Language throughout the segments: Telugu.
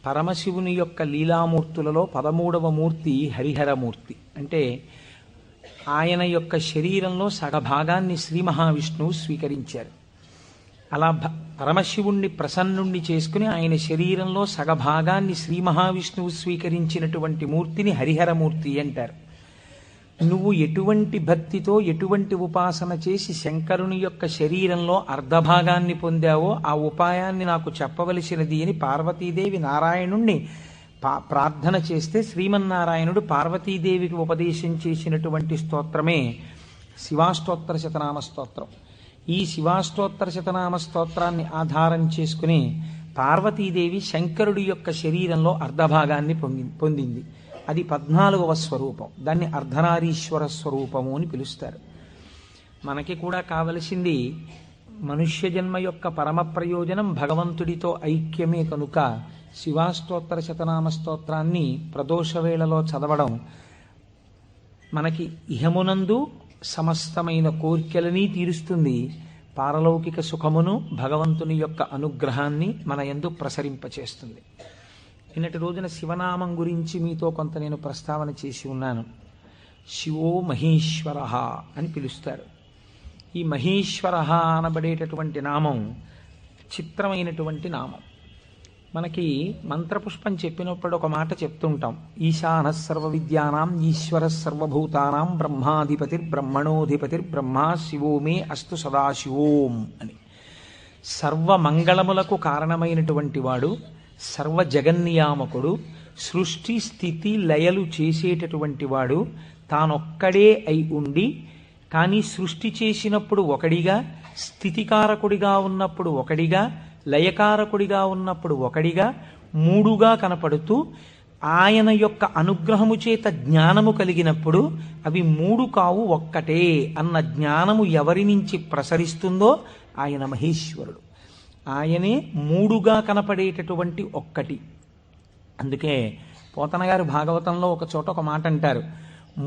పరమశివుని యొక్క లీలామూర్తులలో 13వ మూర్తి హరిహరమూర్తి. అంటే ఆయన యొక్క శరీరంలో సగభాగాన్ని శ్రీ మహావిష్ణువు స్వీకరించారు. అలా పరమశివుణ్ణి ప్రసన్నుణ్ణి చేసుకుని ఆయన శరీరంలో సగభాగాన్ని శ్రీ మహావిష్ణువు స్వీకరించినటువంటి మూర్తిని హరిహరమూర్తి అంటారు. నువ్వు ఎటువంటి భక్తితో ఎటువంటి ఉపాసన చేసి శంకరుని యొక్క శరీరంలో అర్ధభాగాన్ని పొందావో ఆ ఉపాయాన్ని నాకు చెప్పవలసినది అని పార్వతీదేవి నారాయణుణ్ణి ప్రార్థన చేస్తే శ్రీమన్నారాయణుడు పార్వతీదేవికి ఉపదేశం చేసినటువంటి స్తోత్రమే శివాష్టోత్తర శతనామ స్తోత్రం. ఈ శివాష్టోత్తర శతనామ స్తోత్రాన్ని ఆధారం చేసుకుని పార్వతీదేవి శంకరుడి యొక్క శరీరంలో అర్ధభాగాన్ని పొందింది. అది 14వ స్వరూపం. దాన్ని అర్ధనారీశ్వర స్వరూపము అని పిలుస్తారు. మనకి కూడా కావలసింది మనుష్య జన్మ యొక్క పరమ ప్రయోజనం భగవంతుడితో ఐక్యమే కనుక శివాష్టోత్తర శతనామ స్తోత్రాన్ని ప్రదోష వేళలో చదవడం మనకి ఇహమునందు సమస్తమైన కోర్కెలని తీరుస్తుంది, పారలౌకిక సుఖమును భగవంతుని యొక్క అనుగ్రహాన్ని మన యందు ప్రసరింపచేస్తుంది. నిన్నటి రోజున శివనామం గురించి మీతో కొంత నేను ప్రస్తావన చేసి ఉన్నాను. శివో మహేశ్వర అని పిలుస్తారు. ఈ మహేశ్వర అనబడేటటువంటి నామం చిత్రమైనటువంటి నామం. మనకి మంత్రపుష్పం చెప్పినప్పుడు ఒక మాట చెప్తుంటాం, ఈశాన సర్వ విద్యానాం ఈశ్వర సర్వభూతానాం బ్రహ్మాధిపతిర్బ్రహ్మణోధిపతిర్బ్రహ్మ శివో మే అస్తు సదాశివోం అని. సర్వమంగళములకు కారణమైనటువంటి వాడు, సర్వ జగన్నియామకుడు, సృష్టి స్థితి లయలు చేసేటటువంటి వాడు, తానొక్కడే అయి ఉండి కానీ సృష్టి చేసినప్పుడు ఒకడిగా, స్థితికారకుడిగా ఉన్నప్పుడు ఒకడిగా, లయకారకుడిగా ఉన్నప్పుడు ఒకడిగా, మూడుగా కనపడుతూ ఆయన యొక్క అనుగ్రహము చేత జ్ఞానము కలిగినప్పుడు అవి మూడు కావు ఒక్కటే అన్న జ్ఞానము ఎవరి నుంచి ప్రసరిస్తుందో ఆయన మహేశ్వరుడు. ఆయనే మూడుగా కనపడేటటువంటి ఒక్కటి. అందుకే పోతన గారు భాగవతంలో ఒక చోట ఒక మాట అంటారు,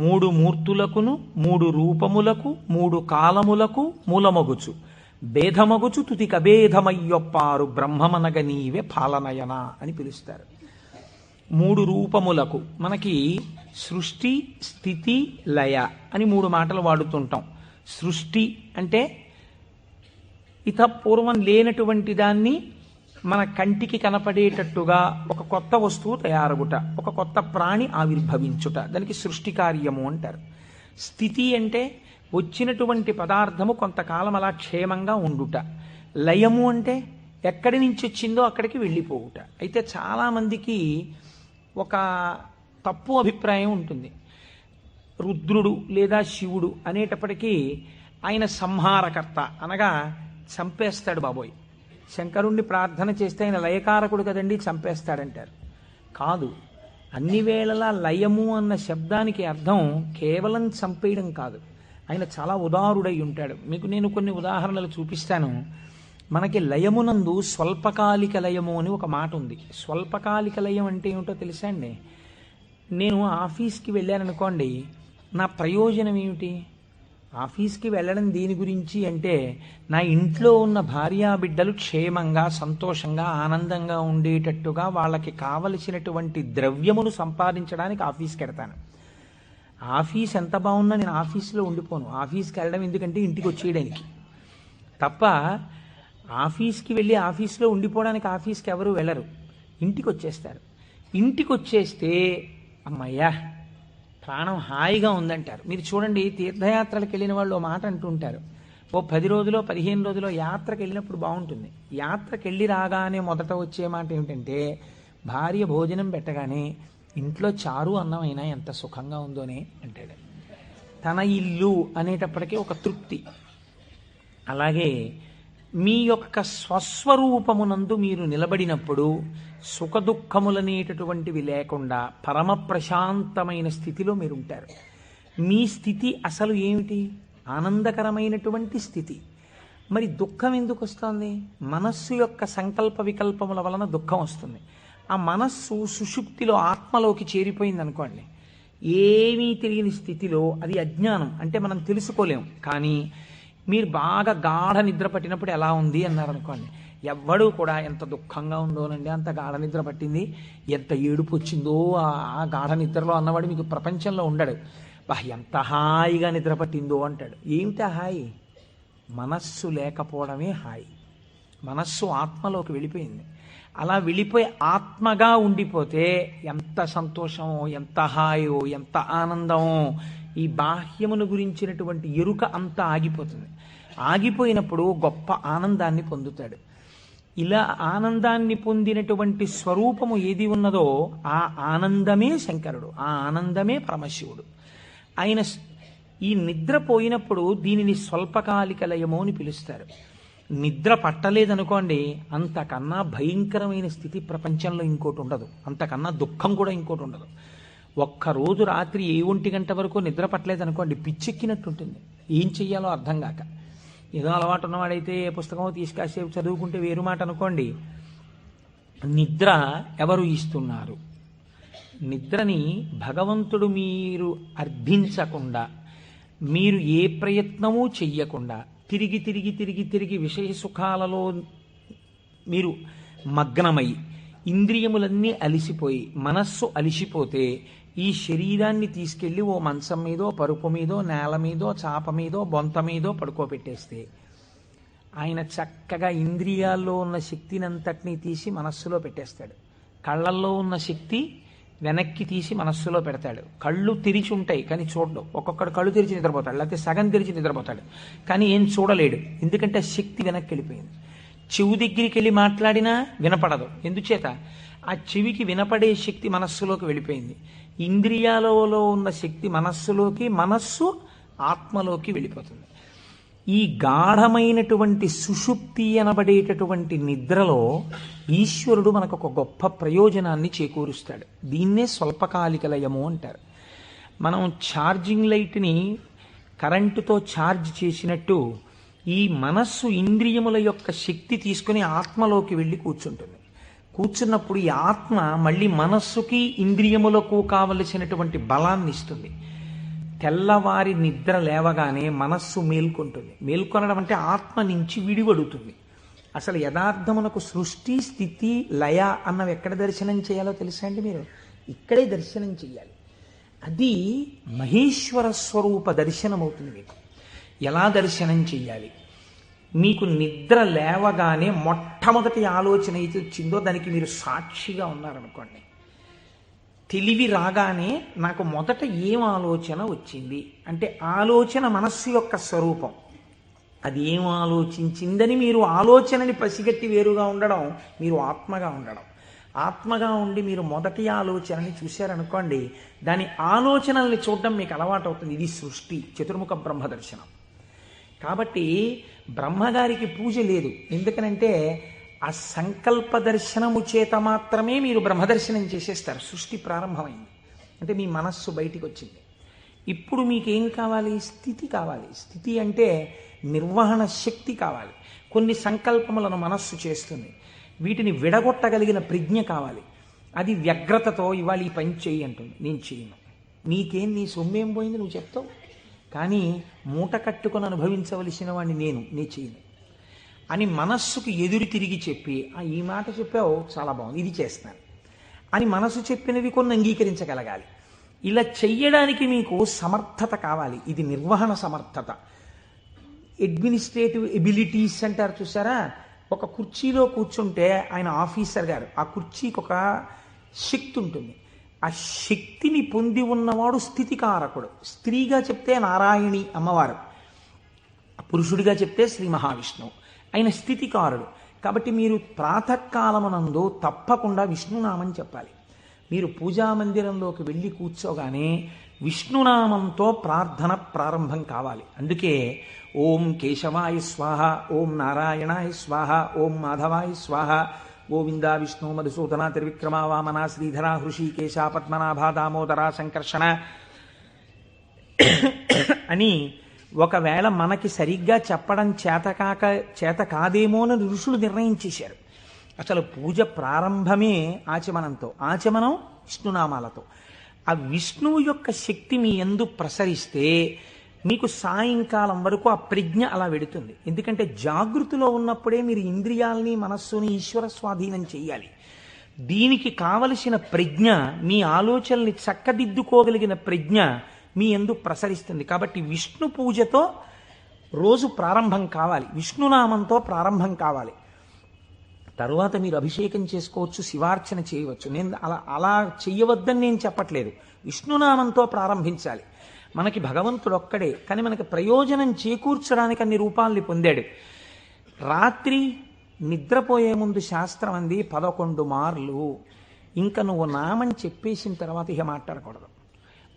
మూడు మూర్తులకును మూడు రూపములకు మూడు కాలములకు మూలమగుచు భేదమగుచు తుతి కభేదమయ్యొప్పారు బ్రహ్మమనగ నీవే పాలనయన అని పిలుస్తారు. మూడు రూపములకు మనకి సృష్టి స్థితి లయ అని మూడు మాటలు వాడుతుంటాం. సృష్టి అంటే పూర్వం లేనటువంటి దాన్ని మన కంటికి కనపడేటట్టుగా ఒక కొత్త వస్తువు తయారగుట, ఒక కొత్త ప్రాణి ఆవిర్భవించుట, దానికి సృష్టి కార్యము అంటారు. స్థితి అంటే వచ్చినటువంటి పదార్థము కొంతకాలం అలా క్షేమంగా ఉండుట. లయము అంటే ఎక్కడి నుంచి వచ్చిందో అక్కడికి వెళ్ళిపోవుట. అయితే చాలామందికి ఒక తప్పు అభిప్రాయం ఉంటుంది. రుద్రుడు లేదా శివుడు అనేటప్పటికీ ఆయన సంహారకర్త, అనగా చంపేస్తాడు బాబోయ్. శంకరుణ్ణి ప్రార్థన చేస్తే ఆయన లయకారకుడు కదండి, చంపేస్తాడంటారు. కాదు, అన్ని వేళలా లయము అన్న శబ్దానికి అర్థం కేవలం చంపేయడం కాదు. ఆయన చాలా ఉదారుడై ఉంటాడు. మీకు నేను కొన్ని ఉదాహరణలు చూపిస్తాను. మనకి లయమునందు స్వల్పకాలిక లయము అని ఒక మాట ఉంది. స్వల్పకాలిక లయం అంటే ఏమిటో తెలుసా అండి? నేను ఆఫీస్కి వెళ్ళాననుకోండి, నా ప్రయోజనం ఏమిటి? ఆఫీస్కి వెళ్ళడం దేని గురించి అంటే నా ఇంట్లో ఉన్న భార్యాబిడ్డలు క్షేమంగా సంతోషంగా ఆనందంగా ఉండేటట్టుగా వాళ్ళకి కావలసినటువంటి ద్రవ్యమును సంపాదించడానికి ఆఫీస్కి వెడతాను. ఆఫీస్ ఎంత బాగున్నా నేను ఆఫీస్లో ఉండిపోను. ఆఫీస్కి వెళ్ళడం ఎందుకంటే ఇంటికి వచ్చేయడానికి తప్ప. ఆఫీస్కి వెళ్ళి ఆఫీస్లో ఉండిపోవడానికి ఆఫీస్కి ఎవరు వెళ్ళరు, ఇంటికి వచ్చేస్తారు. ఇంటికి వచ్చేస్తే అమ్మయ్యా ప్రాణం హాయిగా ఉందంటారు. మీరు చూడండి, తీర్థయాత్రలకు వెళ్ళిన వాళ్ళు ఓ మాట అంటుంటారు, ఓ 10 రోజులో 15 రోజులో యాత్రకు వెళ్ళినప్పుడు బాగుంటుంది. యాత్రకు వెళ్ళి రాగానే మొదట వచ్చే మాట ఏమిటంటే, భార్య భోజనం పెట్టగానే ఇంట్లో చారు అన్నం అయినా ఎంత సుఖంగా ఉందోనే అంటాడు. తన ఇల్లు అనేటప్పటికీ ఒక తృప్తి. అలాగే మీ యొక్క స్వస్వరూపమునందు మీరు నిలబడినప్పుడు సుఖదుఖములనేటటువంటివి లేకుండా పరమ ప్రశాంతమైన స్థితిలో మీరు ఉంటారు. మీ స్థితి అసలు ఏమిటి? ఆనందకరమైనటువంటి స్థితి. మరి దుఃఖం ఎందుకు వస్తుంది? మనస్సు యొక్క సంకల్ప వికల్పముల వలన దుఃఖం వస్తుంది. ఆ మనస్సు సుషుప్తిలో ఆత్మలోకి చేరిపోయింది అనుకోండి, ఏమీ తెలియని స్థితిలో, అది అజ్ఞానం అంటే మనం తెలుసుకోలేం. కానీ మీరు బాగా గాఢ నిద్ర పట్టినప్పుడు ఎలా ఉంది అన్నారనుకోండి, ఎవ్వడూ కూడా ఎంత దుఃఖంగా ఉందోనండి, అంత గాఢ నిద్ర పట్టింది, ఎంత ఏడుపు వచ్చిందో ఆ గాఢ నిద్రలో అన్నవాడు మీకు ప్రపంచంలో ఉండడు. బా ఎంత హాయిగా నిద్ర పట్టిందో అంటాడు. ఏమిటా హాయి? మనస్సు లేకపోవడమే హాయి. మనస్సు ఆత్మలోకి వెళ్ళిపోయింది. అలా వెళ్ళిపోయి ఆత్మగా ఉండిపోతే ఎంత సంతోషమో, ఎంత హాయో, ఎంత ఆనందమో. ఈ బాహ్యమును గురించినటువంటి ఎరుక అంతా ఆగిపోతుంది. ఆగిపోయినప్పుడు గొప్ప ఆనందాన్ని పొందుతాడు. ఇలా ఆనందాన్ని పొందినటువంటి స్వరూపము ఏది ఉన్నదో ఆ ఆనందమే శంకరుడు, ఆ ఆనందమే పరమశివుడు. ఆయన ఈ నిద్ర పోయినప్పుడు దీనిని స్వల్పకాలిక లయము అని పిలుస్తారు. నిద్ర పట్టలేదనుకోండి, అంతకన్నా భయంకరమైన స్థితి ప్రపంచంలో ఇంకోటి ఉండదు, అంతకన్నా దుఃఖం కూడా ఇంకోటి ఉండదు. ఒక్కరోజు రాత్రి 1 గంట వరకు నిద్ర పట్టలేదనుకోండి, పిచ్చెక్కినట్టుంటుంది, ఏం చెయ్యాలో అర్థం కాక. ఏదో అలవాటు ఉన్నవాడైతే పుస్తకం తీసుకాసేపు చదువుకుంటే వేరు మాట అనుకోండి. నిద్ర ఎవరు ఇస్తున్నారు? నిద్రని భగవంతుడు మీరు అర్థించకుండా, మీరు ఏ ప్రయత్నమూ చెయ్యకుండా తిరిగి తిరిగి తిరిగి తిరిగి విషయ సుఖాలలో మీరు మగ్నమై ఇంద్రియములన్నీ అలిసిపోయి మనస్సు అలిసిపోతే ఈ శరీరాన్ని తీసుకెళ్ళి ఓ మంచం మీదో, పరుపు మీదో, నేల మీదో, చాప మీదో, బొంత మీదో పడుకోబెట్టేస్తే ఆయన చక్కగా ఇంద్రియాల్లో ఉన్న శక్తిని అంతటినీ తీసి మనస్సులో పెట్టేస్తాడు. కళ్ళల్లో ఉన్న శక్తి వెనక్కి తీసి మనస్సులో పెడతాడు. కళ్ళు తెరిచి ఉంటాయి కానీ చూడడు. ఒక్కొక్కడు కళ్ళు తెరిచి నిద్రపోతాడు, లేకపోతే సగం తెరిచి నిద్రపోతాడు, కానీ ఏం చూడలేడు. ఎందుకంటే శక్తి వెనక్కి వెళ్ళిపోయింది. చెవు దగ్గరికి వెళ్ళి మాట్లాడినా వినపడదు. ఎందుచేత? ఆ చెవికి వినపడే శక్తి మనస్సులోకి వెళ్ళిపోయింది. ఇంద్రియాలలో ఉన్న శక్తి మనస్సులోకి, మనస్సు ఆత్మలోకి వెళ్ళిపోతుంది. ఈ గాఢమైనటువంటి సుషుప్తి అనబడేటటువంటి నిద్రలో ఈశ్వరుడు మనకు ఒక గొప్ప ప్రయోజనాన్ని చేకూరుస్తాడు. దీన్నే స్వల్పకాలిక లయము అంటారు. మనం ఛార్జింగ్ లైట్ని కరెంటుతో ఛార్జ్ చేసినట్టు ఈ మనస్సు ఇంద్రియముల యొక్క శక్తి తీసుకుని ఆత్మలోకి వెళ్ళి కూర్చుంటుంది. కూర్చున్నప్పుడు ఈ ఆత్మ మళ్ళీ మనస్సుకి ఇంద్రియములకు కావలసినటువంటి బలాన్ని ఇస్తుంది. తెల్లవారి నిద్ర లేవగానే మనస్సు మేల్కొంటుంది. మేల్కొనడం అంటే ఆత్మ నుంచి విడివడుతుంది. అసలు యథార్థమునకు సృష్టి, స్థితి, లయ అన్నవి ఎక్కడ దర్శనం చేయాలో తెలుసా అండి? మీరు ఇక్కడే దర్శనం చెయ్యాలి. అది మహేశ్వర స్వరూప దర్శనం అవుతుంది. మీకు ఎలా దర్శనం చెయ్యాలి? మీకు నిద్ర లేవగానే మొట్టమొదటి ఆలోచన అయితే వచ్చిందో దానికి మీరు సాక్షిగా ఉన్నారనుకోండి. తెలివి రాగానే నాకు మొదట ఏం ఆలోచన వచ్చింది అంటే ఆలోచన మనస్సు యొక్క స్వరూపం. అది ఏం ఆలోచించిందని మీరు ఆలోచనని పసిగట్టి వేరుగా ఉండడం మీరు ఆత్మగా ఉండడం. ఆత్మగా ఉండి మీరు మొదటి ఆలోచనని చూశారనుకోండి, దాని ఆలోచనల్ని చూడడం మీకు అలవాటు అవుతుంది. ఇది సృష్టి, చతుర్ముఖ బ్రహ్మ దర్శనం. కాబట్టి బ్రహ్మగారికి పూజ లేదు. ఎందుకనంటే ఆ సంకల్ప దర్శనము చేత మాత్రమే మీరు బ్రహ్మదర్శనం చేసేస్తారు. సృష్టి ప్రారంభమైంది అంటే మీ మనస్సు బయటికి వచ్చింది. ఇప్పుడు మీకేం కావాలి? స్థితి కావాలి. స్థితి అంటే నిర్వహణ శక్తి కావాలి. కొన్ని సంకల్పములను మనస్సు చేస్తుంది, వీటిని విడగొట్టగలిగిన ప్రజ్ఞ కావాలి. అది వ్యగ్రతతో ఇవాళ ఈ పని చెయ్యి అంటుంది, నేను చేయను. నీకేం, నీ సొమ్మేం పోయింది నువ్వు చెప్తావు, కానీ మూట కట్టుకొని అనుభవించవలసిన వాడిని నేను చేయను అని మనస్సుకు ఎదురు తిరిగి చెప్పి, ఈ మాట చెప్పావు చాలా బాగుంది, ఇది చేస్తాను అని మనసు చెప్పినవి కొన్ని అంగీకరించగలగాలి. ఇలా చెయ్యడానికి మీకు సమర్థత కావాలి. ఇది నిర్వహణ సమర్థత. అడ్మినిస్ట్రేటివ్ ఎబిలిటీస్ అంటారు చూసారా? ఒక కుర్చీలో కూర్చుంటే ఆయన ఆఫీసర్ గారు, ఆ కుర్చీకి ఒక శక్తి ఉంటుంది. ఆ శక్తిని పొంది ఉన్నవాడు స్థితికారకుడు. స్త్రీగా చెప్తే నారాయణి అమ్మవారు, పురుషుడిగా చెప్తే శ్రీ మహావిష్ణువు. ఆయన స్థితికారుడు. కాబట్టి మీరు ప్రాతకాలమునందు తప్పకుండా విష్ణునామం చెప్పాలి. మీరు పూజామందిరంలోకి వెళ్ళి కూర్చోగానే విష్ణునామంతో ప్రార్థన ప్రారంభం కావాలి. అందుకే ఓం కేశవాయ స్వాహ, ఓం నారాయణాయ స్వాహ, ఓం మాధవాయ స్వాహ, గోవింద విష్ణు మధుసూదన త్రివిక్రమ వామన శ్రీధర హృషికేశ పద్మనాభ దామోదర సంకర్షణ అని ఒకవేళ మనకి సరిగ్గా చెప్పడం చేత కాదేమోనని ఋషులు నిర్ణయించేశారు. అసలు పూజ ప్రారంభమే ఆచమనంతో, ఆచమనం విష్ణునామాలతో. ఆ విష్ణువు యొక్క శక్తి మీ యందు ప్రసరిస్తే మీకు సాయంకాలం వరకు ఆ ప్రజ్ఞ అలా వెడుతుంది. ఎందుకంటే జాగృతిలో ఉన్నప్పుడే మీరు ఇంద్రియాల్ని మనస్సుని ఈశ్వర స్వాధీనం చెయ్యాలి. దీనికి కావలసిన ప్రజ్ఞ, మీ ఆలోచనల్ని చక్కదిద్దుకోగలిగిన ప్రజ్ఞ మీ యందు ప్రసరిస్తుంది. కాబట్టి విష్ణు పూజతో రోజు ప్రారంభం కావాలి, విష్ణునామంతో ప్రారంభం కావాలి. తరువాత మీరు అభిషేకం చేసుకోవచ్చు, శివార్చన చేయవచ్చు. నేను అలా చెయ్యవద్దని నేను చెప్పట్లేదు. విష్ణునామంతో ప్రారంభించాలి. మనకి భగవంతుడు ఒక్కడే, కానీ మనకి ప్రయోజనం చేకూర్చడానికి అన్ని రూపాల్ని పొందాడు. రాత్రి నిద్రపోయే ముందు శాస్త్రం అంది 11 మార్లు. ఇంకా నువ్వు నామం చెప్పేసిన తర్వాత ఇక మాట్లాడకూడదు.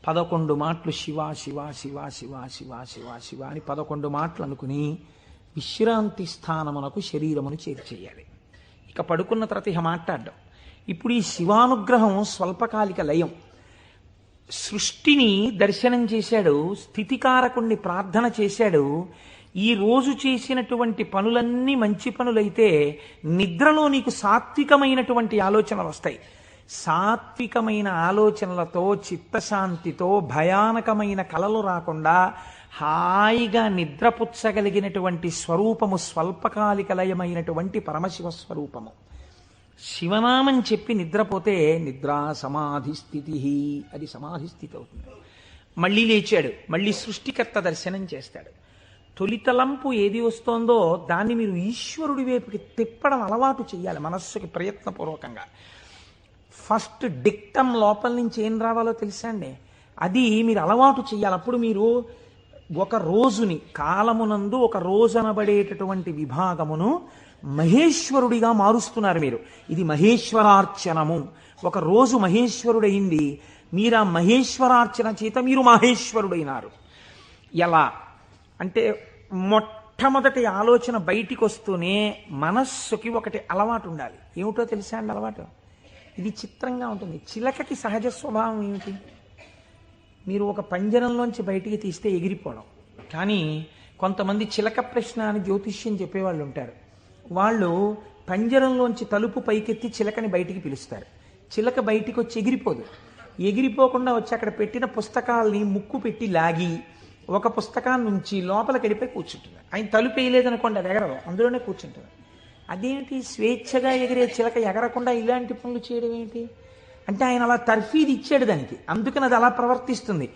11 మాటలు శివ శివ శివ శివ శివ శివ శివ అని 11 మాటలు అనుకుని విశ్రాంతి స్థానమునకు శరీరమును చేర్చేయాలి. ఇక పడుకున్న తర్వాత ఇక మాట్లాడడం. ఇప్పుడు ఈ శివానుగ్రహం స్వల్పకాలిక లయం. సృష్టిని దర్శనం చేశాడు, స్థితికారకుణ్ణి ప్రార్థన చేశాడు. ఈ రోజు చేసినటువంటి పనులన్నీ మంచి పనులైతే నిద్రలో నీకు సాత్వికమైనటువంటి ఆలోచనలు వస్తాయి. సాత్వికమైన ఆలోచనలతో, చిత్తశాంతితో, భయానకమైన కలలు రాకుండా హాయిగా నిద్రపుచ్చగలిగినటువంటి స్వరూపము స్వల్పకాలిక లయమైనటువంటి పరమశివ స్వరూపము. శివనామం చెప్పి నిద్రపోతే నిద్రా సమాధి స్థితి, అది సమాధి స్థితి అవుతుంది. మళ్ళీ లేచాడు, మళ్ళీ సృష్టికర్త దర్శనం చేస్తాడు. తొలితలంపు ఏది వస్తోందో దాన్ని మీరు ఈశ్వరుడి వైపుకి తిప్పడం అలవాటు చేయాలి మనస్సుకి ప్రయత్నపూర్వకంగా. ఫస్ట్ డిక్టం లోపల నుంచి ఏం రావాలో తెలుసా అండి, అది మీరు అలవాటు చేయాలి. అప్పుడు మీరు ఒక రోజుని, కాలమునందు ఒక రోజు అనబడేటటువంటి విభాగమును మహేశ్వరుడిగా మారుస్తున్నారు మీరు. ఇది మహేశ్వరార్చనము. ఒక రోజు మహేశ్వరుడయింది, మీరు ఆ మహేశ్వరార్చన చేత మీరు మహేశ్వరుడైనారు. ఎలా అంటే మొట్టమొదటి ఆలోచన బయటికి వస్తూనే మనస్సుకి ఒకటి అలవాటు ఉండాలి. ఏమిటో తెలుసా అండి అలవాటు? ఇది చిత్రంగా ఉంటుంది. చిలకకి సహజ స్వభావం ఏమిటి? మీరు ఒక పంజరంలోంచి బయటికి తీస్తే ఎగిరిపోవడం. కానీ కొంతమంది చిలక ప్రశ్న అని జ్యోతిష్యం చెప్పేవాళ్ళు ఉంటారు. వాళ్ళు పంజరంలోంచి తలుపు పైకెత్తి చిలకని బయటికి పిలుస్తారు. చిలక బయటికి వచ్చి ఎగిరిపోదు. ఎగిరిపోకుండా వచ్చి అక్కడ పెట్టిన పుస్తకాల్ని ముక్కు పెట్టి లాగి ఒక పుస్తకాన్ని నుంచి లోపలికి వెళ్ళిపోయి కూర్చుంటుంది. ఆయన తలుపు వేయలేదనుకోండి, అది ఎగరదు, అందులోనే కూర్చుంటుంది. అదేంటి స్వేచ్ఛగా ఎగిరే చిలక ఎగరకుండా ఇలాంటి పనులు చేయడం ఏంటి అంటే ఆయన అలా తర్ఫీదు ఇచ్చాడు దానికి, అందుకని అది అలా ప్రవర్తిస్తుంది.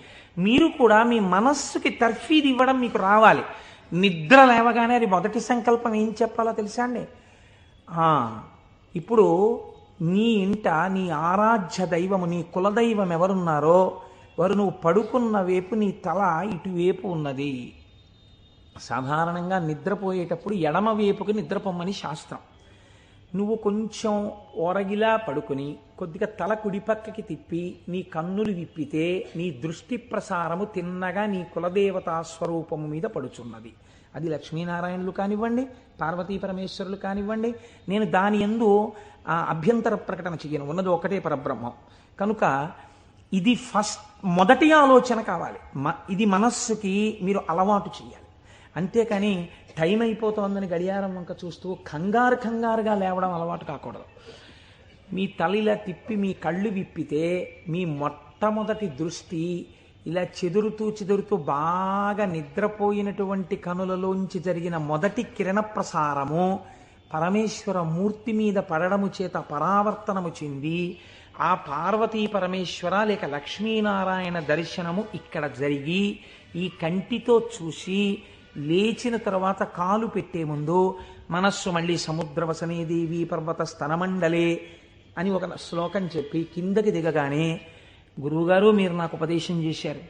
మీరు కూడా మీ మనస్సుకి తర్ఫీదు ఇవ్వడం మీకు రావాలి. నిద్ర లేవగానే అది మొదటి సంకల్పం ఏం చెప్పాలో తెలుసా అండి? ఇప్పుడు నీ ఇంట నీ ఆరాధ్య దైవము, నీ కులదైవం ఎవరున్నారో వారు నువ్వు పడుకున్న వైపు నీ తల ఇటువైపు ఉన్నది. సాధారణంగా నిద్రపోయేటప్పుడు ఎడమ వైపుకి నిద్రపోమ్మని శాస్త్రం. నువ్వు కొంచెం ఓరగిలా పడుకుని కొద్దిగా తల కుడిపక్కకి తిప్పి నీ కన్నులు విప్పితే నీ దృష్టి ప్రసారము తిన్నగా నీ కులదేవతా స్వరూపము మీద పడుచున్నది. అది లక్ష్మీనారాయణులు కానివ్వండి, పార్వతీ పరమేశ్వరులు కానివ్వండి. నేను దాని యందు అభ్యంతర ప్రకటన చెయ్యను, ఉన్నది ఒకటే పరబ్రహ్మం. కనుక ఇది మొదటి ఆలోచన కావాలి. ఇది మనస్సుకి మీరు అలవాటు చేయాలి. అంతేకాని టైం అయిపోతోందని గడియారం వంక చూస్తూ కంగారుగా లేవడం అలవాటు కాకూడదు. మీ తల ఇలా తిప్పి మీ కళ్ళు విప్పితే మీ మొట్టమొదటి దృష్టి ఇలా చెదురుతూ బాగా నిద్రపోయినటువంటి కనులలోంచి జరిగిన మొదటి కిరణ ప్రసారము పరమేశ్వర మూర్తి మీద పడడము చేత పరావర్తనము చెంది ఆ పార్వతీ పరమేశ్వర లేక లక్ష్మీనారాయణ దర్శనము ఇక్కడ జరిగి ఈ కంటితో చూసి లేచిన తర్వాత కాలు పెట్టే ముందు మనస్సు మళ్ళీ సముద్రవసనే దేవి పర్వత స్తనమండలే అని ఒక శ్లోకం చెప్పి కిందకి దిగగానే, గురువుగారు మీరు నాకు ఉపదేశం చేశారు,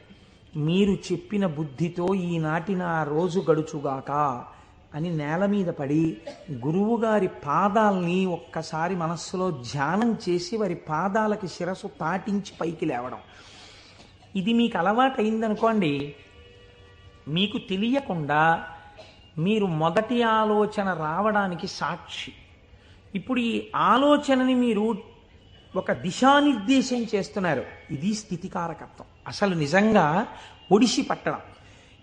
మీరు చెప్పిన బుద్ధితో ఈనాటి నా రోజు గడుచుగాక అని నేల మీద పడి గురువుగారి పాదాల్ని ఒక్కసారి మనస్సులో ధ్యానం చేసి వారి పాదాలకి శిరస్సు తాటించి పైకి లేవడం. ఇది మీకు అలవాటైందనుకోండి, మీకు తెలియకుండా మీరు మొదటి ఆలోచన రావడానికి సాక్షి. ఇప్పుడు ఈ ఆలోచనని మీరు ఒక దిశానిర్దేశం చేస్తున్నారు. ఇది స్థితికారకత్వం. అసలు నిజంగా ఒడిసి పట్టడం.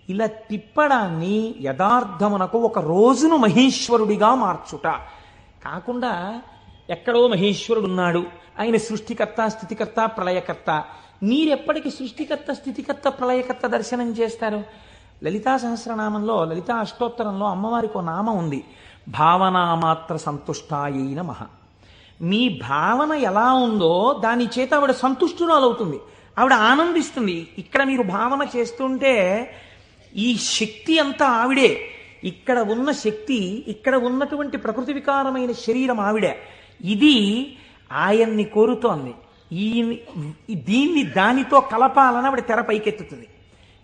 ఇలా తిప్పడాన్ని యథార్థమునకు ఒక రోజును మహేశ్వరుడిగా మార్చుట కాకుండా ఎక్కడో మహేశ్వరుడు ఉన్నాడు, ఆయన సృష్టికర్త స్థితికర్త ప్రళయకర్త. మీరెప్పటికీ సృష్టికర్త స్థితికర్త ప్రళయకర్త దర్శనం చేస్తారు? లలితా సహస్రనామంలో, లలితా అష్టోత్తరంలో అమ్మవారికి ఒక నామం ఉంది, భావనామాత్ర సంతుష్టాయై నమః. మీ భావన ఎలా ఉందో దాని చేత ఆవిడ సంతుష్టురాలవుతుంది, ఆవిడ ఆనందిస్తుంది. ఇక్కడ మీరు భావన చేస్తుంటే ఈ శక్తి అంతా ఆవిడే, ఇక్కడ ఉన్న శక్తి, ఇక్కడ ఉన్నటువంటి ప్రకృతి వికారమైన శరీరం ఆవిడే. ఇది ఆయన్ని కోరుతోంది. దీన్ని దానితో కలపాలని ఆవిడ తెర పైకెత్తుతుంది.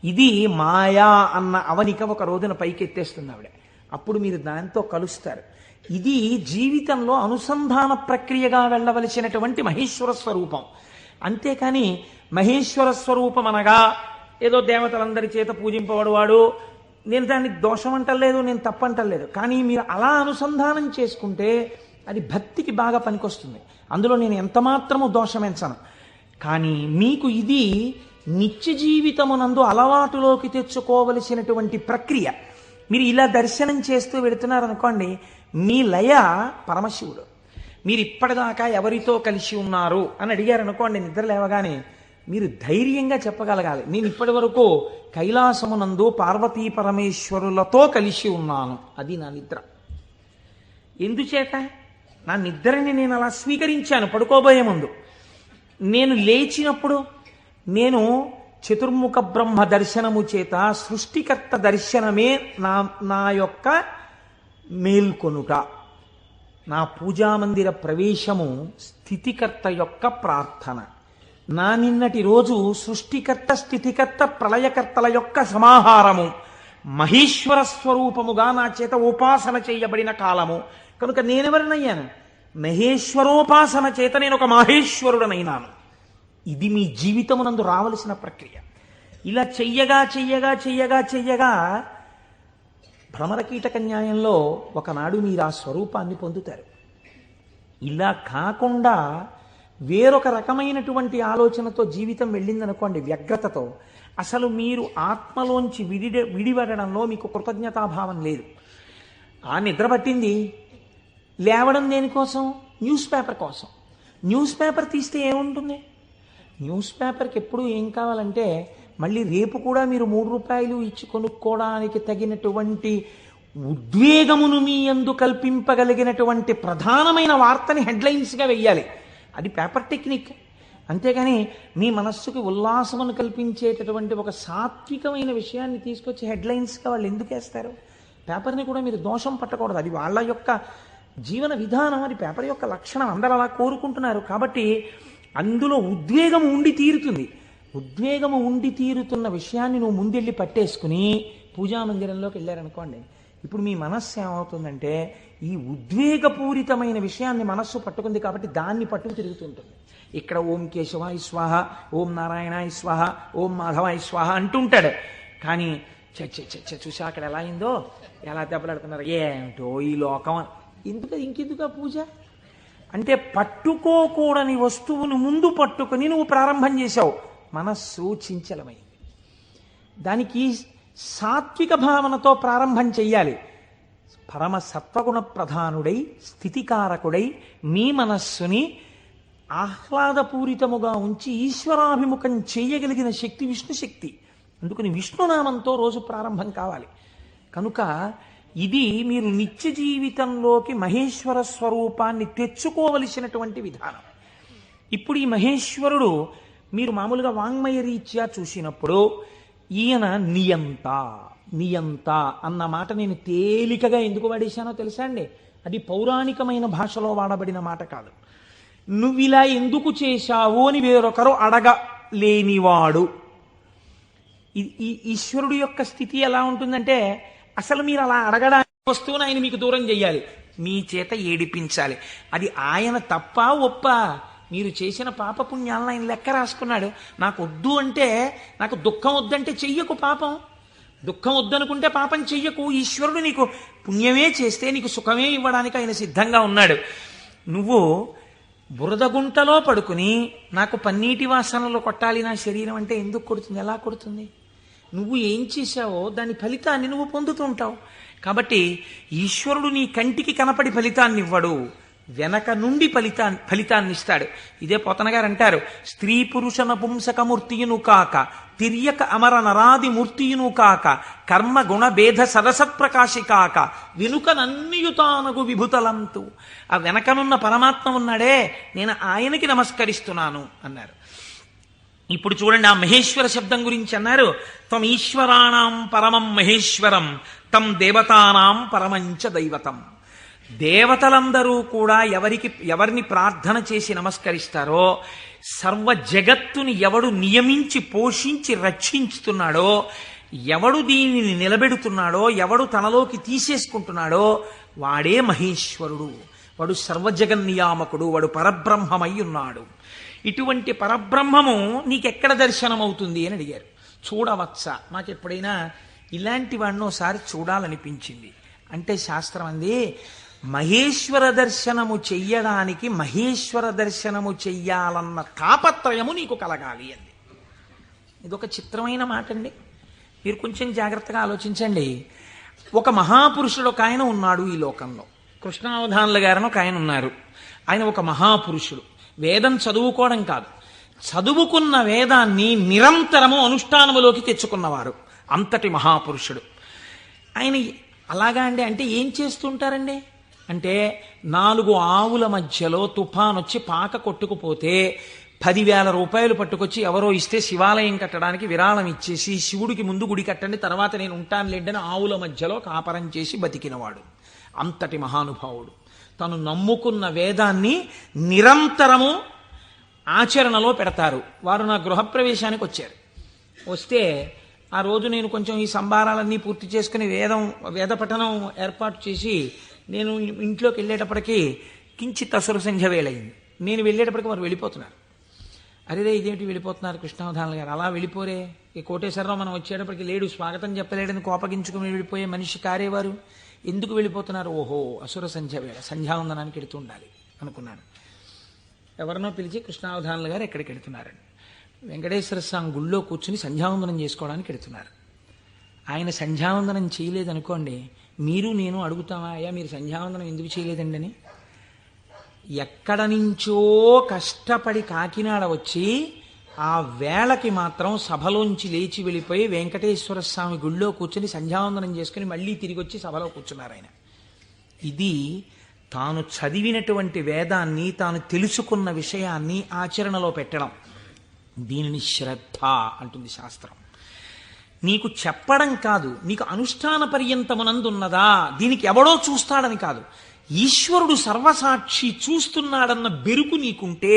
ఇది మాయా అన్న అవనిక ఒక రోజున పైకెత్తేస్తుంది ఆవిడ. అప్పుడు మీరు దాంతో కలుస్తారు. ఇది జీవితంలో అనుసంధాన ప్రక్రియగా వెళ్ళవలసినటువంటి మహేశ్వర స్వరూపం. అంతేకాని మహేశ్వర స్వరూపం అనగా ఏదో దేవతలందరి చేత పూజింపబడువాడు, నేను దాన్ని దోషం అంటలేదు, నేను తప్పంటలేదు. కానీ మీరు అలా అనుసంధానం చేసుకుంటే అది భక్తికి బాగా పనికొస్తుంది. అందులో నేను ఎంతమాత్రము దోషమెంచను. కానీ మీకు ఇది నిత్య జీవితమునందు అలవాటులోకి తెచ్చుకోవలసినటువంటి ప్రక్రియ. మీరు ఇలా దర్శనం చేస్తూ వెళుతున్నారనుకోండి, మీ లయ పరమశివుడు. మీరు ఇప్పటిదాకా ఎవరితో కలిసి ఉన్నారు అని అడిగారనుకోండి, నిద్ర లేవగానే మీరు ధైర్యంగా చెప్పగలగాలి, నేను ఇప్పటి వరకు కైలాసమునందు పార్వతీ పరమేశ్వరులతో కలిసి ఉన్నాను. అది నా నిద్ర. ఎందుచేత? నా నిద్రని నేను అలా స్వీకరించాను పడుకోబోయే ముందు. నేను లేచినప్పుడు నేను చతుర్ముఖ బ్రహ్మ దర్శనము చేత సృష్టికర్త దర్శనమే నా యొక్క మేల్కొనుట. నా పూజామందిర ప్రవేశము స్థితికర్త యొక్క ప్రార్థన. నా నిన్నటి రోజు సృష్టికర్త, స్థితికర్త, ప్రళయకర్తల యొక్క సమాహారము, మహేశ్వర స్వరూపముగా నా చేత ఉపాసన చేయబడిన కాలము. కనుక నేనెవరినయ్యాను? మహేశ్వరోపాసన చేత నేను ఒక మహేశ్వరుడనైనాను. ఇది మీ జీవితమునందు రావలసిన ప్రక్రియ. ఇలా చెయ్యగా చెయ్యగా చెయ్యగా చెయ్యగా భ్రమరకీటక న్యాయంలో ఒకనాడు మీరు ఆ స్వరూపాన్ని పొందుతారు. ఇలా కాకుండా వేరొక రకమైనటువంటి ఆలోచనతో జీవితం వెళ్ళిందనుకోండి, వ్యగ్రతతో, అసలు మీరు ఆత్మలోంచి విడిపడడంలో మీకు కృతజ్ఞతాభావం లేదు. ఆ నిద్ర పట్టింది, లేవడం దేనికోసం? న్యూస్ పేపర్ కోసం. న్యూస్ పేపర్ తీస్తే ఏముంటుంది? న్యూస్ పేపర్కి ఎప్పుడు ఏం కావాలంటే మళ్ళీ రేపు కూడా మీరు 3 రూపాయలు ఇచ్చి కొనుక్కోవడానికి తగినటువంటి ఉద్వేగమును మీ యందు కల్పింపగలిగినటువంటి ప్రధానమైన వార్తని హెడ్లైన్స్గా వెయ్యాలి. అది పేపర్ టెక్నిక్. అంతేగాని మీ మనస్సుకి ఉల్లాసమును కల్పించేటటువంటి ఒక సాత్వికమైన విషయాన్ని తీసుకొచ్చి హెడ్లైన్స్గా వాళ్ళు ఎందుకు వేస్తారు? పేపర్ని కూడా మీరు దోషం పట్టకూడదు. అది వాళ్ళ యొక్క జీవన విధానం, అది పేపర్ యొక్క లక్షణం. అందరూ అలా కోరుకుంటున్నారు. కాబట్టి అందులో ఉద్వేగం ఉండి తీరుతుంది. ఉద్వేగము ఉండి తీరుతున్న విషయాన్ని నువ్వు ముందెళ్ళి పట్టేసుకుని పూజామందిరంలోకి వెళ్ళారనుకోండి, ఇప్పుడు మీ మనస్సు ఏమవుతుందంటే ఈ ఉద్వేగపూరితమైన విషయాన్ని మనస్సు పట్టుకుంది కాబట్టి దాన్ని పట్టుకు తిరుగుతుంటుంది. ఇక్కడ ఓం కేశవాయ స్వాహ, ఓం నారాయణాయ స్వాహ, ఓం మాధవాయ స్వాహ అంటుంటాడు. కానీ చూసా అక్కడ ఎలా అయిందో, ఎలా దెబ్బలాడుతున్నారు, ఏమిటో ఈ లోకం. ఇంకెందుకు పూజ అంటే పట్టుకోకూడని వస్తువును ముందు పట్టుకుని నువ్వు ప్రారంభం చేశావు. మనస్సు చించలమైంది. దానికి సాత్విక భావనతో ప్రారంభం చెయ్యాలి. పరమ సత్వగుణ ప్రధానుడై, స్థితికారకుడై మీ మనస్సుని ఆహ్లాదపూరితముగా ఉంచి ఈశ్వరాభిముఖం చేయగలిగిన శక్తి విష్ణు శక్తి. అందుకని విష్ణునామంతో రోజు ప్రారంభం కావాలి. కనుక ఇది మీరు నిత్య జీవితంలోకి మహేశ్వర స్వరూపాన్ని తెచ్చుకోవలసినటువంటి విధానం. ఇప్పుడు ఈ మహేశ్వరుడు మీరు మామూలుగా వాంగ్మయ రీత్యా చూసినప్పుడు ఈయన నియంత నియంత అన్న మాట నేను తేలికగా ఎందుకు వాడేశానో తెలుసా అండి? అది పౌరాణికమైన భాషలో వాడబడిన మాట కాదు. నువ్విలా ఎందుకు చేశావు అని వేరొకరు అడగలేనివాడు. ఈ ఈశ్వరుడు యొక్క స్థితి ఎలా ఉంటుందంటే, అసలు మీరు అలా అడగడానికి వస్తువును ఆయన మీకు దూరం చెయ్యాలి, మీ చేత ఏడిపించాలి. అది ఆయన తప్ప ఒప్ప? మీరు చేసిన పాపపుణ్యాలను ఆయన లెక్క రాసుకున్నాడు. నాకు వద్దు అంటే, నాకు దుఃఖం వద్దంటే చెయ్యకు పాపం. దుఃఖం వద్దనుకుంటే పాపం చెయ్యకు. ఈశ్వరుడు నీకు పుణ్యమే చేస్తే నీకు సుఖమే ఇవ్వడానికి ఆయన సిద్ధంగా ఉన్నాడు. నువ్వు బురదగుంటలో పడుకుని నాకు పన్నీటి వాసనలు కొట్టాలి నా శరీరం అంటే ఎందుకు కొడుతుంది? ఎలా కొడుతుంది? నువ్వు ఏం చేశావో దాని ఫలితాన్ని నువ్వు పొందుతుంటావు. కాబట్టి ఈశ్వరుడు నీ కంటికి కనపడి ఫలితాన్ని ఇవ్వడు, వెనక నుండి ఫలితాన్ని ఇస్తాడు. ఇదే పోతన గారు అంటారు, స్త్రీ పురుష నపుంసకమూర్తియును కాక తిర్యక అమర నరాది మూర్తియును కాక కర్మ గుణ భేద సరసత్ప్రకాశి కాక వెనుకనన్నియుతానగు విభుతలంతు. ఆ వెనకనున్న పరమాత్మ ఉన్నాడే, నేను ఆయనకి నమస్కరిస్తున్నాను అన్నారు. ఇప్పుడు చూడండి, ఆ మహేశ్వర శబ్దం గురించి అన్నారు, త్వం ఈశ్వరాణం పరమం మహేశ్వరం తం దేవతానాం పరమంచ దైవతం. దేవతలందరూ కూడా ఎవరిని ప్రార్థన చేసి నమస్కరిస్తారో, సర్వ జగత్తుని ఎవడు నియమించి పోషించి రక్షించుతున్నాడో, ఎవడు దీనిని నిలబెడుతున్నాడో, ఎవడు తనలోకి తీసేసుకుంటున్నాడో వాడే మహేశ్వరుడు, వాడు సర్వజగన్నియామకుడు, వాడు పరబ్రహ్మమై ఉన్నాడు. ఇటువంటి పరబ్రహ్మము నీకెక్కడ దర్శనమవుతుంది అని అడిగారు. చూడవచ్చా, నాకు ఎప్పుడైనా ఇలాంటి వాడిని ఒకసారి చూడాలనిపించింది అంటే శాస్త్రం అంది, మహేశ్వర దర్శనము చెయ్యడానికి మహేశ్వర దర్శనము చెయ్యాలన్న తాపత్రయము నీకు కలగాలి అంది. ఇదొక చిత్రమైన మాట అండి. మీరు కొంచెం జాగ్రత్తగా ఆలోచించండి. ఒక మహాపురుషుడు ఒక ఆయన ఉన్నాడు ఈ లోకంలో, కృష్ణావధానుల గారని ఒక ఆయన ఉన్నారు. ఆయన ఒక మహాపురుషుడు, వేదం చదువుకోవడం కాదు, చదువుకున్న వేదాన్ని నిరంతరము అనుష్ఠానములోకి తెచ్చుకున్నవారు, అంతటి మహాపురుషుడు ఆయన. అలాగా అండి, అంటే ఏం చేస్తుంటారండి అంటే, 4 ఆవుల మధ్యలో తుఫాన్ వచ్చి పాక కొట్టుకుపోతే 10,000 రూపాయలు పట్టుకొచ్చి ఎవరో ఇస్తే శివాలయం కట్టడానికి విరాళం ఇచ్చేసి, శివుడికి ముందు గుడి కట్టండి తర్వాత నేను ఉంటాను లేండని ఆవుల మధ్యలో కాపరం చేసి బతికినవాడు, అంతటి మహానుభావుడు. తను నమ్ముకున్న వేదాన్ని నిరంతరము ఆచరణలో పెడతారు. వారు నా గృహప్రవేశానికి వచ్చారు. వస్తే ఆ రోజు నేను కొంచెం ఈ సంభారాలన్నీ పూర్తి చేసుకుని వేద పఠనం ఏర్పాటు చేసి నేను ఇంట్లోకి వెళ్ళేటప్పటికీ కించిత్ అసుర సంధ్య వేళయింది. నేను వెళ్ళేటప్పటికి వారు వెళ్ళిపోతున్నారు. అరేదే ఇదేంటి వెళ్ళిపోతున్నారు కృష్ణావధానులు గారు, అలా వెళ్ళిపోరే, ఈ కోటేశ్వరరావు మనం వచ్చేటప్పటికి లేడు, స్వాగతం చెప్పలేడని కోపగించుకుని వెళ్ళిపోయే మనిషి కారేవారు, ఎందుకు వెళ్ళిపోతున్నారు? ఓహో అసుర సంధ్య వేళ, సంధ్యావందనానికి వెళుతూ ఉండాలి అనుకున్నాను. ఎవరినో పిలిచి కృష్ణావధానులు గారు ఎక్కడికి వెళుతున్నారండి, వెంకటేశ్వర స్వామి గుళ్ళో కూర్చుని సంధ్యావందనం చేసుకోవడానికి వెళుతున్నారు. ఆయన సంధ్యావందనం చేయలేదనుకోండి, మీరు నేను అడుగుతామా, అయ్యా మీరు సంధ్యావందనం ఎందుకు చేయలేదండి అని. ఎక్కడ నుంచో కష్టపడి కాకినాడ వచ్చి ఆ వేళకి మాత్రం సభలోంచి లేచి వెళ్ళిపోయి వెంకటేశ్వర స్వామి గుళ్ళో కూర్చొని సంధ్యావందనం చేసుకుని మళ్ళీ తిరిగి వచ్చి సభలో కూర్చున్నారు ఆయన. ఇది తాను చదివినటువంటి వేదాన్ని, తాను తెలుసుకున్న విషయాన్ని ఆచరణలో పెట్టడం, దీనిని శ్రద్ధ అంటుంది శాస్త్రం. నీకు చెప్పడం కాదు, నీకు అనుష్ఠాన పర్యంతమునందున్నదా, దీనికి ఎవడో చూస్తాడని కాదు, ఈశ్వరుడు సర్వసాక్షి చూస్తున్నాడన్న బెరుకు నీకుంటే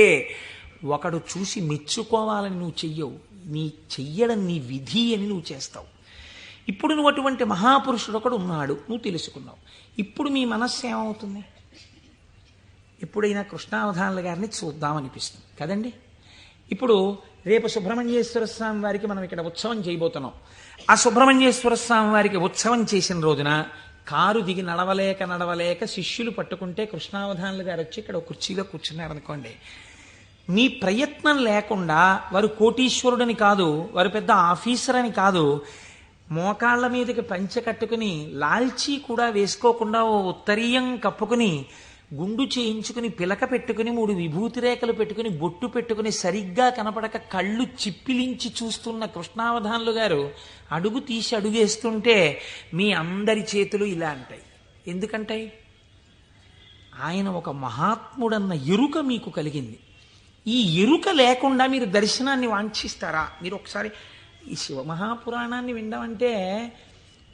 ఒకడు చూసి మెచ్చుకోవాలని నువ్వు చెయ్యవు, నీ చెయ్యడం నీ విధి అని నువ్వు చేస్తావు. ఇప్పుడు నువ్వు అటువంటి మహాపురుషుడు ఒకడు ఉన్నాడు, నువ్వు తెలుసుకున్నావు. ఇప్పుడు మీ మనస్సు ఏమవుతుంది? ఎప్పుడైనా కృష్ణావధానుల గారిని చూద్దామనిపిస్తుంది కదండి. ఇప్పుడు రేపు సుబ్రహ్మణ్యేశ్వర స్వామి వారికి మనం ఇక్కడ ఉత్సవం చేయబోతున్నాం. ఆ సుబ్రహ్మణ్యేశ్వర స్వామి వారికి ఉత్సవం చేసిన రోజున కారు దిగి నడవలేక శిష్యులు పట్టుకుంటే కృష్ణావధానులు గారు వచ్చి ఇక్కడ కుర్చీలో కూర్చున్నారనుకోండి, మీ ప్రయత్నం లేకుండా, వారు కోటీశ్వరుడని కాదు, వారు పెద్ద ఆఫీసర్ అని కాదు, మోకాళ్ల మీదకి పంచె కట్టుకుని లాల్చీ కూడా వేసుకోకుండా ఓ ఉత్తరీయం కప్పుకుని గుండు చేయించుకుని పిలక పెట్టుకుని 3 విభూతి రేఖలు పెట్టుకుని బొట్టు పెట్టుకుని సరిగ్గా కనపడక కళ్ళు చిప్పిలించి చూస్తున్న కృష్ణావధానులు గారు అడుగు తీసి అడుగేస్తుంటే మీ అందరి చేతులు ఇలా అంటాయి. ఎందుకంటాయి? ఆయన ఒక మహాత్ముడన్న ఎరుక మీకు కలిగింది. ఈ ఎరుక లేకుండా మీరు దర్శనాన్ని వాంఛిస్తారా? మీరు ఒకసారి ఈ శివమహాపురాణాన్ని వినడం అంటే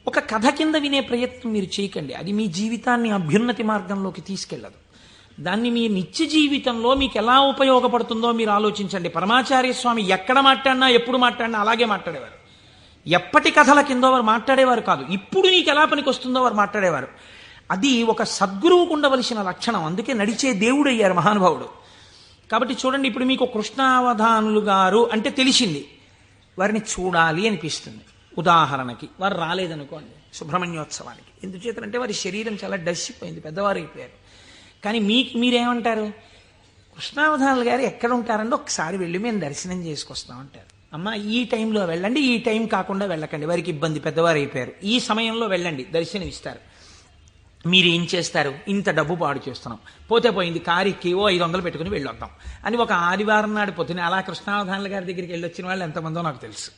ఒక కథ కింద వినే ప్రయత్నం మీరు చేయకండి. అది మీ జీవితాన్ని అభ్యున్నతి మార్గంలోకి తీసుకెళ్ళదు. దాన్ని మీ నిత్య జీవితంలో మీకు ఎలా ఉపయోగపడుతుందో మీరు ఆలోచించండి. పరమాచార్య స్వామి ఎక్కడ మాట్లాడినా, ఎప్పుడు మాట్లాడినా అలాగే మాట్లాడేవారు. ఎప్పటి కథల కిందో వారు మాట్లాడేవారు కాదు, ఇప్పుడు నీకు ఎలా పనికి వస్తుందో వారు మాట్లాడేవారు. అది ఒక సద్గురువుకు ఉండవలసిన లక్షణం. అందుకే నడిచే దేవుడు అయ్యారు మహానుభావుడు. కాబట్టి చూడండి, ఇప్పుడు మీకు కృష్ణావధానులు గారు అంటే తెలిసింది, వారిని చూడాలి అనిపిస్తుంది. ఉదాహరణకి వారు రాలేదనుకోండి సుబ్రహ్మణ్యోత్సవానికి, ఎందుచేతంటే వారి శరీరం చాలా డస్సిపోయింది, పెద్దవారు అయిపోయారు. కానీ మీరేమంటారు? కృష్ణావధానులు గారు ఎక్కడ ఉంటారంటే ఒకసారి వెళ్ళి మేము దర్శనం చేసుకొస్తామంటారు. అమ్మ ఈ టైంలో వెళ్ళండి, ఈ టైం కాకుండా వెళ్ళకండి, వారికి ఇబ్బంది, పెద్దవారు అయిపోయారు, ఈ సమయంలో వెళ్ళండి దర్శనం ఇస్తారు. మీరేం చేస్తారు? ఇంత డబ్బు పాడు చేస్తున్నాం, పోతే పోయింది, కారు ఎక్కి 500 పెట్టుకుని వెళ్ళొద్దాం అని ఒక ఆదివారం నాడు పొద్దున అలా కృష్ణావధానుల గారి దగ్గరికి వెళ్ళొచ్చిన వాళ్ళు ఎంతమందో నాకు తెలుసు.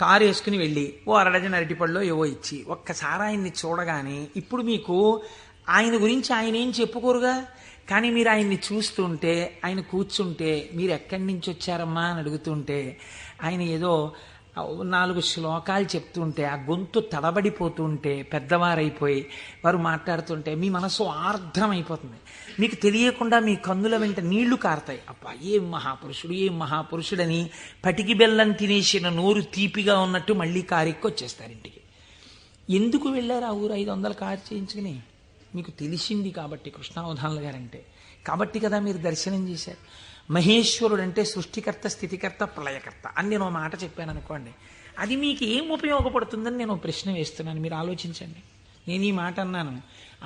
కారు వేసుకుని వెళ్ళి అరడజన అరటిపళ్ళు ఏవో ఇచ్చి ఒక్కసారి ఆయన్ని చూడగానే, ఇప్పుడు మీకు ఆయన గురించి ఆయన ఏం చెప్పుకోరుగా, కానీ మీరు ఆయన్ని చూస్తుంటే, ఆయన కూర్చుంటే, మీరు ఎక్కడి నుంచి వచ్చారమ్మా అని అడుగుతుంటే, ఆయన ఏదో 4 శ్లోకాలు చెప్తుంటే, ఆ గొంతు తడబడిపోతుంటే, పెద్దవారైపోయి వారు మాట్లాడుతుంటే మీ మనసు ఆర్ద్రమైపోతుంది. మీకు తెలియకుండా మీ కన్నుల వెంట నీళ్లు కారుతాయి. అబ్బా, ఏం మహాపురుషుడు, ఏం మహాపురుషుడని పటికి బెల్లం తినేసిన నోరు తీపిగా ఉన్నట్టు మళ్ళీ కారెక్కి వచ్చేస్తారు ఇంటికి. ఎందుకు వెళ్ళారు ఆ ఊరు 500 కారు చేయించుకుని? మీకు తెలిసింది కాబట్టి కృష్ణావధానుల గారంటే, కాబట్టి కదా మీరు దర్శనం చేశారు. మహేశ్వరుడు అంటే సృష్టికర్త, స్థితికర్త, ప్రళయకర్త అని నేను ఒక మాట చెప్పాను అనుకోండి, అది మీకు ఏం ఉపయోగపడుతుందని నేను ప్రశ్న వేస్తున్నాను. మీరు ఆలోచించండి. నేను ఈ మాట అన్నాను,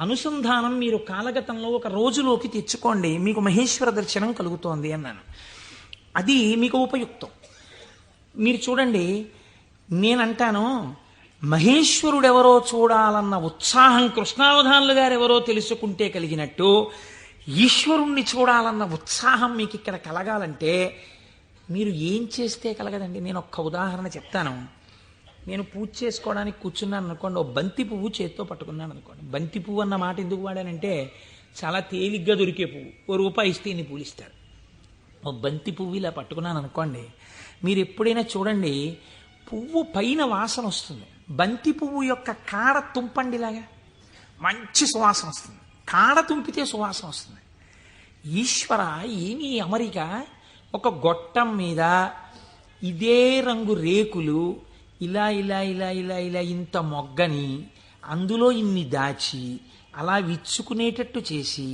అనుసంధానం మీరు కాలగతంలో ఒక రోజులోకి తెచ్చుకోండి, మీకు మహేశ్వర దర్శనం కలుగుతోంది అన్నాను. అది మీకు ఉపయుక్తం. మీరు చూడండి, నేనంటాను మహేశ్వరుడెవరో చూడాలన్న ఉత్సాహం కృష్ణావధానులు గారు ఎవరో తెలుసుకుంటే కలిగినట్టు, ఈశ్వరుణ్ణి చూడాలన్న ఉత్సాహం మీకు ఇక్కడ కలగాలంటే మీరు ఏం చేస్తే కలగదండి. నేను ఒక్క ఉదాహరణ చెప్తాను. నేను పూజ చేసుకోవడానికి కూర్చున్నాను అనుకోండి, బంతి పువ్వు చేత్తో పట్టుకున్నాను అనుకోండి. బంతి పువ్వు అన్న మాట ఎందుకు వాడానంటే, చాలా తేలిగ్గా దొరికే పువ్వు, ₹1 ఇస్తే ఇన్ని పూలు ఇస్తారు. బంతి పువ్వు ఇలా పట్టుకున్నాను అనుకోండి, మీరు ఎప్పుడైనా చూడండి, పువ్వు పైన వాసన వస్తుంది. బంతి పువ్వు యొక్క కాడ తుంపండిలాగా మంచి సువాసన వస్తుంది. కాడ తుంపితే సువాసన వస్తుంది. ఈశ్వర, ఏమీ అమరిక, ఒక గొట్టం మీద ఇదే రంగు రేకులు ఇలా ఇలా ఇలా ఇలా ఇలా ఇంత మొగ్గని అందులో ఇన్ని దాచి అలా విచ్చుకునేటట్టు చేసి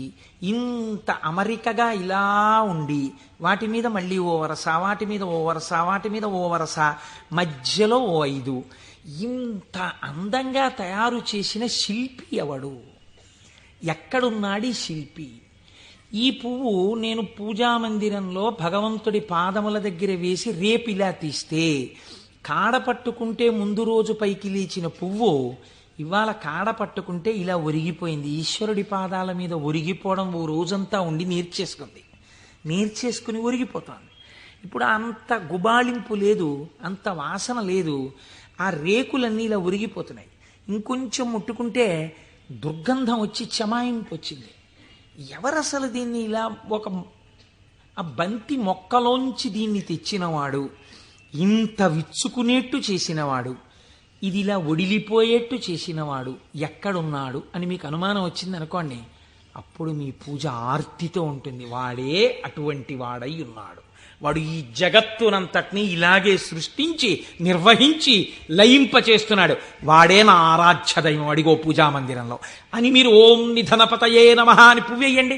ఇంత అమరికగా ఇలా ఉండి వాటి మీద మళ్ళీ ఓ వరస, వాటి మీద ఓ వరస, వాటి మీద ఓ వరస, మధ్యలో ఓ 5, ఇంత అందంగా తయారు చేసిన శిల్పి ఎవడు? ఎక్కడున్నాడు ఈ శిల్పి? ఈ పువ్వు నేను పూజామందిరంలో భగవంతుడి పాదముల దగ్గర వేసి రేపిలా తీస్తే, కాడ పట్టుకుంటే ముందు రోజు పైకి లేచిన పువ్వు ఇవాళ కాడ పట్టుకుంటే ఇలా ఒరిగిపోయింది. ఈశ్వరుడి పాదాల మీద ఒరిగిపోవడం ఓ రోజంతా ఉండి నేర్చేసుకుని ఒరిగిపోతుంది. ఇప్పుడు అంత గుబాళింపు లేదు, అంత వాసన లేదు, ఆ రేకులన్నీ ఇలా ఒరిగిపోతున్నాయి. ఇంకొంచెం ముట్టుకుంటే దుర్గంధం వచ్చి చెమాయింపు వచ్చింది. ఎవరసలు దీన్ని ఇలా ఆ బంతి మొక్కలోంచి దీన్ని తెచ్చినవాడు, ఇంత విచ్చుకునేట్టు చేసినవాడు, ఇది ఇలా ఒడిలిపోయేట్టు చేసినవాడు ఎక్కడున్నాడు అని మీకు అనుమానం వచ్చింది అనుకోండి, అప్పుడు మీ పూజ ఆర్తితో ఉంటుంది. వాడే అటువంటి వాడై ఉన్నాడు. వాడు ఈ జగత్తునంతటినీ ఇలాగే సృష్టించి నిర్వహించి లయింపచేస్తున్నాడు. వాడే నా ఆరాధ్య దైవం, అడిగో పూజామందిరంలో అని మీరు ఓం నిధనపతయే నమః అని పువ్వేయండి.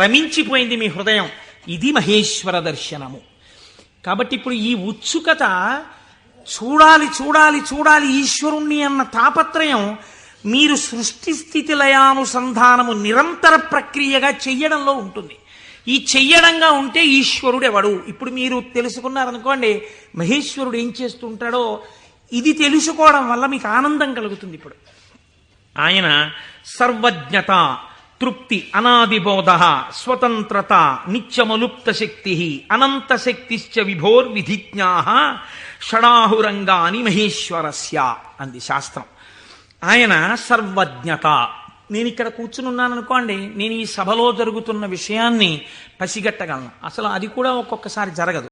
రమించిపోయింది మీ హృదయం. ఇది మహేశ్వర దర్శనము. కాబట్టి ఇప్పుడు ఈ ఉత్సుకత, చూడాలి చూడాలి చూడాలి ఈశ్వరుణ్ణి అన్న తాపత్రయం మీరు సృష్టి స్థితి లయానుసంధానము నిరంతర ప్రక్రియగా చెయ్యడంలో ఉంటుంది. ఈ చెయ్యడంగా ఉంటే ఈశ్వరుడు ఎవడు? ఇప్పుడు మీరు తెలుసుకున్నారనుకోండి మహేశ్వరుడు ఏం చేస్తుంటాడో, ఇది తెలుసుకోవడం వల్ల మీకు ఆనందం కలుగుతుంది. ఇప్పుడు ఆయన సర్వజ్ఞత, తృప్తి, అనాదిబోధ, స్వతంత్రత, నిత్యమలుప్త శక్తి, అనంత శక్తిశ్చ విభోర్విధిజ్ఞా షడాహురంగాని మహేశ్వరస్య అంది శాస్త్రం. ఆయన సర్వజ్ఞత. నేను ఇక్కడ కూర్చుని ఉన్నాను అనుకోండి, నేను ఈ సభలో జరుగుతున్న విషయాన్ని పసిగట్టగలను. అసలు అది కూడా ఒక్కొక్కసారి జరగదు.